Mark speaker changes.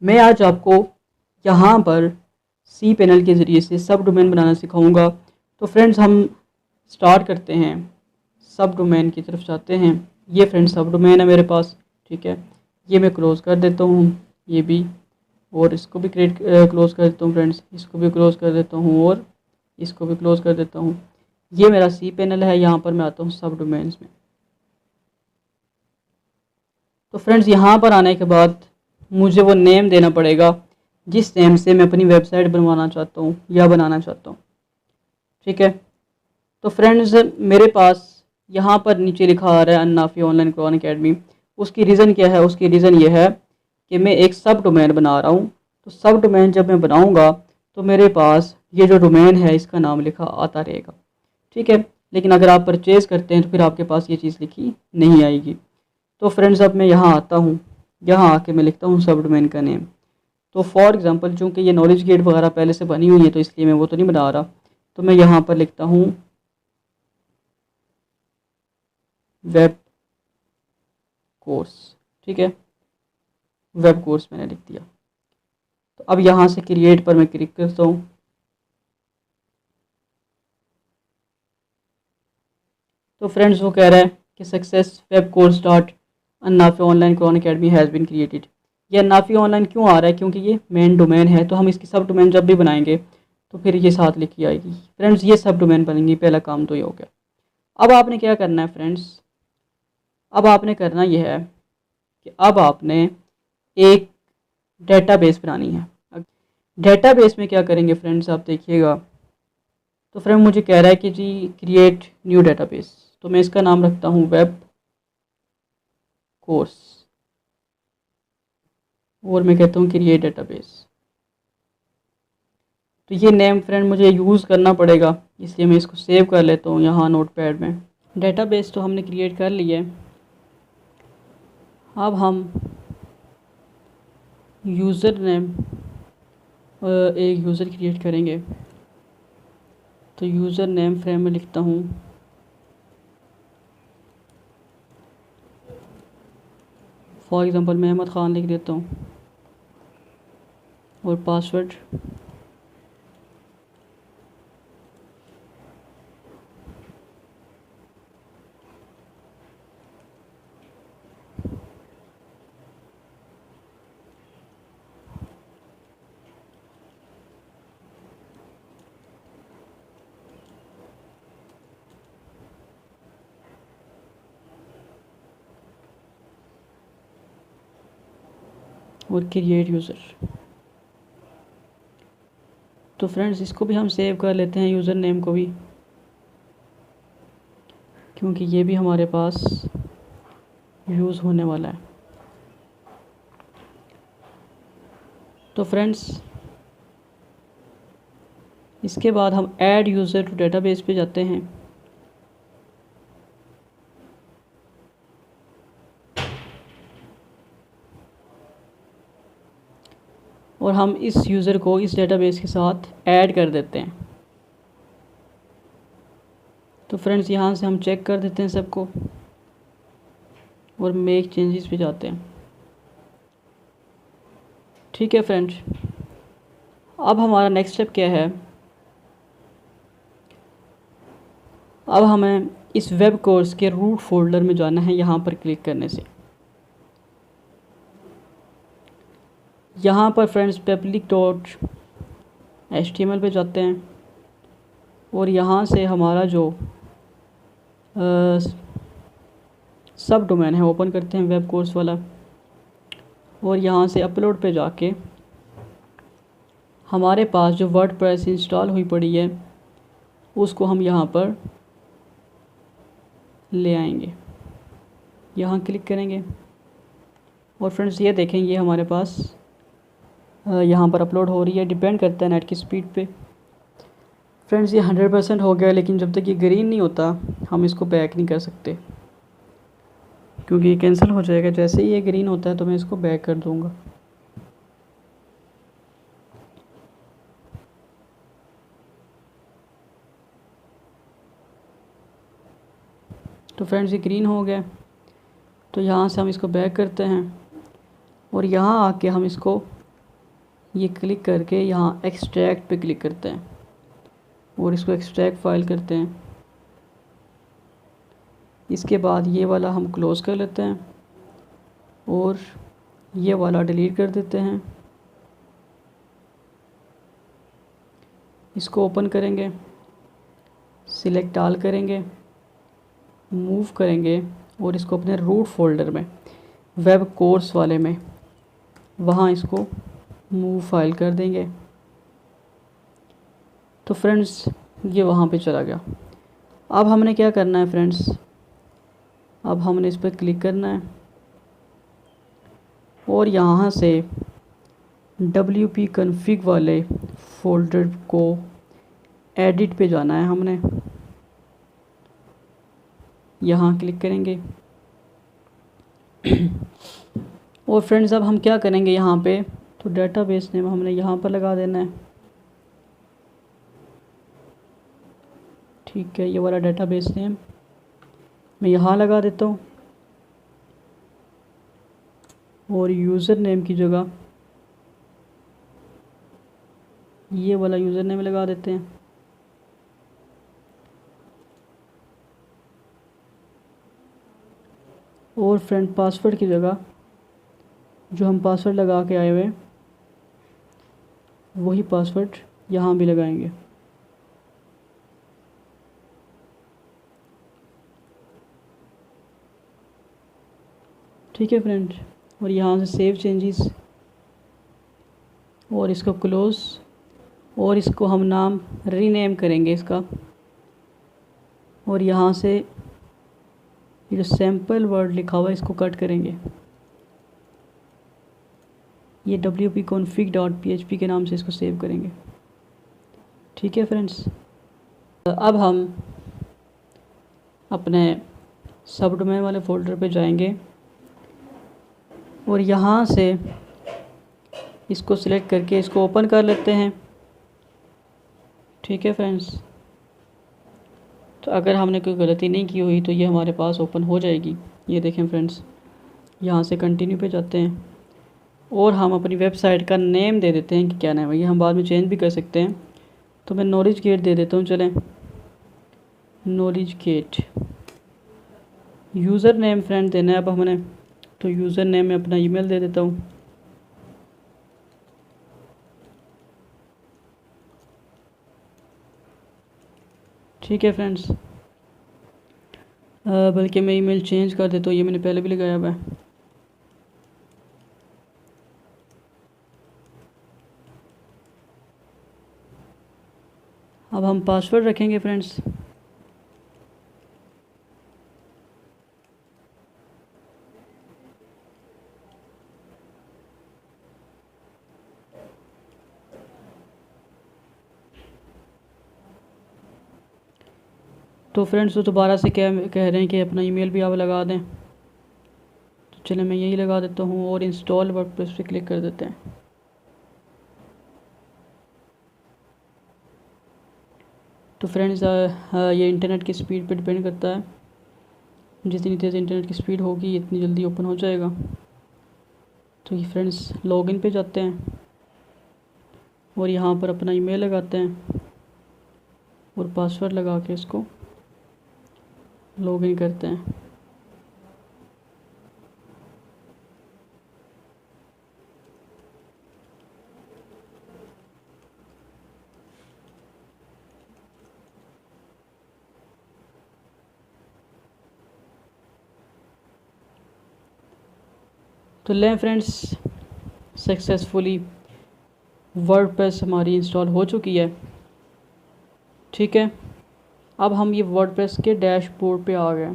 Speaker 1: मैं आज आपको यहाँ पर सी पैनल के ज़रिए से सब डोमेन बनाना सिखाऊंगा। तो फ्रेंड्स हम स्टार्ट करते हैं, सब डोमेन की तरफ जाते हैं। ये फ्रेंड्स सब डोमेन है मेरे पास, ठीक है। ये मैं क्लोज़ कर देता हूँ, ये भी, और इसको भी क्लोज़ कर देता हूँ फ्रेंड्स, इसको भी क्लोज़ कर देता हूँ और इसको भी क्लोज़ कर देता हूँ। ये मेरा सी पैनल है। यहाँ पर मैं आता हूँ सब डोमेन्स में। तो फ्रेंड्स यहाँ पर आने के बाद मुझे वो नेम देना पड़ेगा जिस नेम से मैं अपनी वेबसाइट बनवाना चाहता हूँ या बनाना चाहता हूँ, ठीक है। तो फ्रेंड्स मेरे पास यहाँ पर नीचे लिखा आ रहा है अन्नाफी ऑनलाइन कुरान अकेडमी। उसकी रीज़न क्या है? उसकी रीज़न ये है कि मैं एक सब डोमेन बना रहा हूँ। तो सब डोमेन जब मैं बनाऊँगा तो मेरे पास ये जो डोमेन है इसका नाम लिखा आता रहेगा, ठीक है। लेकिन अगर आप परचेज़ करते हैं तो फिर आपके पास ये चीज़ लिखी नहीं आएगी। तो फ्रेंड्स अब मैं यहाँ आता हूँ, यहाँ आके मैं लिखता हूँ सब डोमेन का नेम। तो फॉर एग्ज़ाम्पल चूँकि ये नॉलेज गेट वगैरह पहले से बनी हुई है तो इसलिए मैं वो तो नहीं बना रहा। तो मैं यहाँ पर लिखता हूँ वेब कोर्स, ठीक है। वेब कोर्स मैंने लिख दिया। तो अब यहाँ से क्रिएट पर मैं क्लिक करता हूँ। तो फ्रेंड्स वो कह रहा है कि success web course dot Annafi online Quran academy has been created. ये अन्नाफी ऑनलाइन क्यों आ रहा है? क्योंकि ये मेन डोमेन है। तो हम इसकी सब डोमेन जब भी बनाएंगे तो फिर ये साथ लिखी आएगी। फ्रेंड्स ये सब डोमेन बनेंगी, पहला काम तो ये हो गया। अब आपने क्या करना है फ्रेंड्स? अब आपने करना यह है कि अब आपने एक डेटाबेस बनानी है। डेटाबेस में क्या करेंगे फ्रेंड्स, आप देखिएगा। तो फ्रेंड मुझे कह रहा है कि जी क्रिएट न्यू डेटाबेस। तो मैं इसका नाम रखता हूँ वेब कोर्स और मैं कहता हूँ क्रिएट डेटाबेस। तो ये नेम फ्रेंड मुझे यूज़ करना पड़ेगा, इसलिए मैं इसको सेव कर लेता हूँ यहाँ नोटपैड में। डेटाबेस तो हमने क्रिएट कर लिया है। अब हम यूज़र नेम एक यूज़र क्रिएट करेंगे। तो यूज़र नेम फ्रेम में लिखता हूँ फॉर एग्ज़ाम्पल मैं अहमद ख़ान लिख देता हूँ और पासवर्ड और क्रिएट यूज़र। तो फ्रेंड्स इसको भी हम सेव कर लेते हैं, यूज़र नेम को भी, क्योंकि ये भी हमारे पास यूज़ होने वाला है। तो फ्रेंड्स इसके बाद हम ऐड यूज़र टू डेटाबेस पे जाते हैं। और हम इस यूज़र को इस डेटाबेस के साथ ऐड कर देते हैं। तो फ्रेंड्स यहाँ से हम चेक कर देते हैं सबको और मेक चेंजेस पे जाते हैं, ठीक है फ्रेंड्स। अब हमारा नेक्स्ट स्टेप क्या है? अब हमें इस वेब कोर्स के रूट फोल्डर में जाना है। यहाँ पर क्लिक करने से यहाँ पर फ्रेंड्स public.html पे जाते हैं और यहाँ से हमारा जो सब डोमेन है ओपन करते हैं, वेब कोर्स वाला। और यहाँ से अपलोड पे जाके हमारे पास जो वर्डप्रेस इंस्टॉल हुई पड़ी है उसको हम यहाँ पर ले आएंगे। यहाँ क्लिक करेंगे और फ्रेंड्स ये देखें ये हमारे पास यहाँ पर अपलोड हो रही है। डिपेंड करता है नेट की स्पीड पे। फ्रेंड्स ये 100% हो गया, लेकिन जब तक ये ग्रीन नहीं होता हम इसको बैक नहीं कर सकते, क्योंकि ये कैंसिल हो जाएगा। जैसे ही ये ग्रीन होता है तो मैं इसको बैक कर दूँगा। तो फ्रेंड्स ये ग्रीन हो गया। तो यहाँ से हम इसको बैक करते हैं और यहाँ आके हम इसको ये क्लिक करके यहाँ एक्सट्रैक्ट पे क्लिक करते हैं और इसको एक्सट्रैक्ट फाइल करते हैं। इसके बाद ये वाला हम क्लोज़ कर लेते हैं और ये वाला डिलीट कर देते हैं। इसको ओपन करेंगे, सिलेक्ट ऑल करेंगे, मूव करेंगे और इसको अपने रूट फोल्डर में वेब कोर्स वाले में वहाँ इसको मूव फाइल कर देंगे। तो फ्रेंड्स ये वहाँ पे चला गया। अब हमने क्या करना है फ्रेंड्स, अब हमने इस पर क्लिक करना है और यहाँ से WP config वाले फोल्डर को एडिट पे जाना है। हमने यहाँ क्लिक करेंगे और फ्रेंड्स अब हम क्या करेंगे यहाँ पे, तो डेटाबेस नेम हमने यहाँ पर लगा देना है। ठीक है, ये वाला डेटाबेस नेम मैं यहाँ लगा देता हूँ और यूज़र नेम की जगह ये वाला यूज़र नेम लगा देते हैं। और फ्रेंड पासवर्ड की जगह जो हम पासवर्ड लगा के आए हुए हैं वही पासवर्ड यहाँ भी लगाएंगे। ठीक है फ्रेंड, और यहाँ से सेव चेंजेस और इसको क्लोज़ और इसको हम नाम रीनेम करेंगे इसका। और यहाँ से ये जो सैम्पल वर्ड लिखा हुआ है इसको कट करेंगे, ये WP config.php के नाम से इसको सेव करेंगे। ठीक है फ्रेंड्स, अब हम अपने सब डोमेन वाले फ़ोल्डर पे जाएंगे और यहाँ से इसको सिलेक्ट करके इसको ओपन कर लेते हैं। ठीक है फ्रेंड्स, तो अगर हमने कोई गलती नहीं की हुई तो ये हमारे पास ओपन हो जाएगी। ये देखें फ्रेंड्स, यहाँ से कंटिन्यू पे जाते हैं और हम अपनी वेबसाइट का नेम दे देते हैं कि क्या नाम है। ये हम बाद में चेंज भी कर सकते हैं। तो मैं नॉलेज गेट दे देता हूँ, चलें knowledge gate. Username friend देना है अब हमने, तो यूज़र नेम में अपना ईमेल दे देता हूँ। ठीक है फ्रेंड्स, बल्कि मैं ईमेल चेंज कर देता हूँ, ये मैंने पहले भी लगाया हुआ है। अब हम पासवर्ड रखेंगे फ्रेंड्स। तो फ्रेंड्स वो दोबारा से क्या कह रहे हैं कि अपना ईमेल भी आप लगा दें, तो चले मैं यही लगा देता हूँ और इंस्टॉल वर्डप्रेस पे क्लिक कर देते हैं। तो फ्रेंड्स ये इंटरनेट की स्पीड पे डिपेंड करता है, जितनी तेज़ इंटरनेट की स्पीड होगी इतनी जल्दी ओपन हो जाएगा। तो ये फ्रेंड्स लॉगिन पे जाते हैं और यहाँ पर अपना ईमेल लगाते हैं और पासवर्ड लगा के इसको लॉगिन करते हैं। तो लें फ्रेंड्स, सक्सेसफुली वर्डप्रेस हमारी इंस्टॉल हो चुकी है। ठीक है, अब हम ये वर्डप्रेस के डैशबोर्ड पे आ गए।